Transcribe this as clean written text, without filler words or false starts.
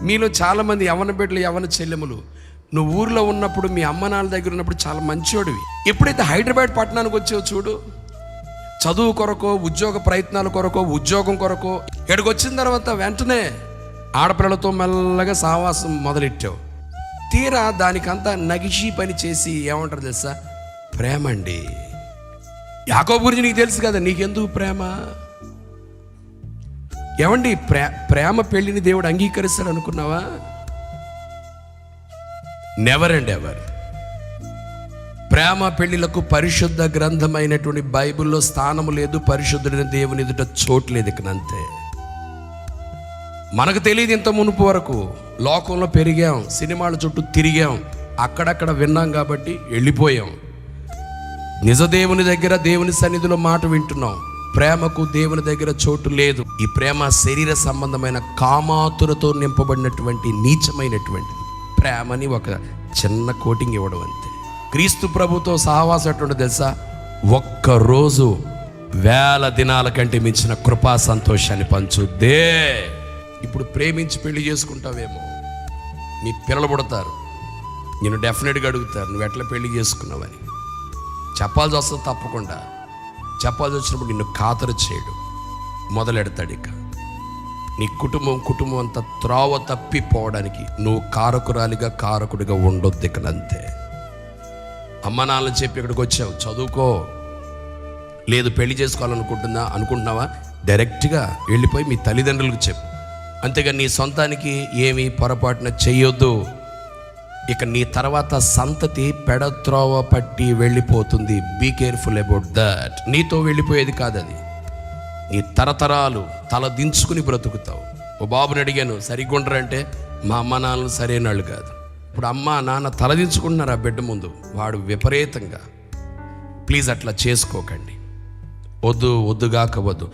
మీలో చాలామంది యవ్వన బిడ్డలు, యవ్వన చెల్లెములు, నువ్వు ఊర్లో ఉన్నప్పుడు మీ అమ్మ నాన్న దగ్గర ఉన్నప్పుడు చాలా మంచోడివి. ఎప్పుడైతే హైదరాబాద్ పట్టణానికి వచ్చావు చూడు, చదువు కొరకో, ఉద్యోగ ప్రయత్నాల కొరకో, ఉద్యోగం కొరకో, ఇక్కడికి వచ్చిన తర్వాత వెంటనే ఆడపిల్లలతో మెల్లగా సావాసం మొదలెట్టావు. తీరా దానికంతా నగిషి పని చేసి ఏమంటారు తెలుసా? ప్రేమ అండి. యాకోబు గురించి నీకు తెలుసు కదా, నీకెందుకు ప్రేమ? ఏమండి, ప్రేమ పెళ్ళిని దేవుడు అంగీకరిస్తాడు అనుకున్నావా? Never and ever. ప్రేమ పెళ్లిలకు పరిశుద్ధ గ్రంథమైనటువంటి బైబిల్లో స్థానము లేదు, పరిశుద్ధుడైన దేవుని ఎదుట చోటు లేదు. ఇకనంతే. మనకు తెలియదు ఇంత మునుపు వరకు. లోకంలో పెరిగాం, సినిమాల చుట్టూ తిరిగాం, అక్కడక్కడ విన్నాం కాబట్టి వెళ్ళిపోయాం. నిజ దేవుని దగ్గర, దేవుని సన్నిధిలో మాట వింటున్నాం. ప్రేమకు దేవుని దగ్గర చోటు లేదు. ఈ ప్రేమ శరీర సంబంధమైన కామాతురతో నింపబడినటువంటి నీచమైనటువంటి ప్రేమని ఒక చిన్న కోటింగ్ ఇవ్వడం అంతే. క్రీస్తు ప్రభుతో సహవాసం ఎటువంటి తెలుసా? ఒక్కరోజు 1000 దినాల కంటే మించిన కృపా సంతోషాన్ని పంచుద్దే. ఇప్పుడు ప్రేమించి పెళ్లి చేసుకుంటావేమో, నీ పిల్లలు పుడతారు, నేను డెఫినెట్గా అడుగుతారు నువ్వు ఎట్లా పెళ్లి చేసుకున్నావని. చెప్పాల్సి వస్తుంది, తప్పకుండా చెప్పాల్సి వచ్చినప్పుడు నిన్ను ఖాతరు చేయడు మొదలెడతాడు. ఇక నీ కుటుంబం అంతా త్రోవ తప్పిపోవడానికి నువ్వు కారకురాలిగా, కారకుడిగా ఉండొద్దు. ఇకనంతే. అమ్మ నాన్న చెప్పి ఇక్కడికి వచ్చావు, చదువుకో, లేదు పెళ్లి అనుకుంటున్నావా? డైరెక్ట్గా వెళ్ళిపోయి మీ తల్లిదండ్రులకు చెప్పు. అంతేగా నీ సొంతానికి ఏమీ పొరపాటున చెయ్యొద్దు. ఇక నీ తర్వాత సంతతి పెడత్రోవ పట్టి వెళ్ళిపోతుంది. Be careful about that. నీతో వెళ్ళిపోయేది కాదు అది. నీ తరతరాలు తల దించుకుని బ్రతుకుతావు. ఓ బాబుని అడిగాను, సరిగ్గా ఉండరంటే మా అమ్మ నాన్నలు సరైన వాళ్ళు కాదు. ఇప్పుడు అమ్మ నాన్న తలదించుకుంటున్నారు ఆ బిడ్డ ముందు, వాడు విపరీతంగా. ప్లీజ్ అట్లా చేసుకోకండి. వద్దుగాక వద్దు.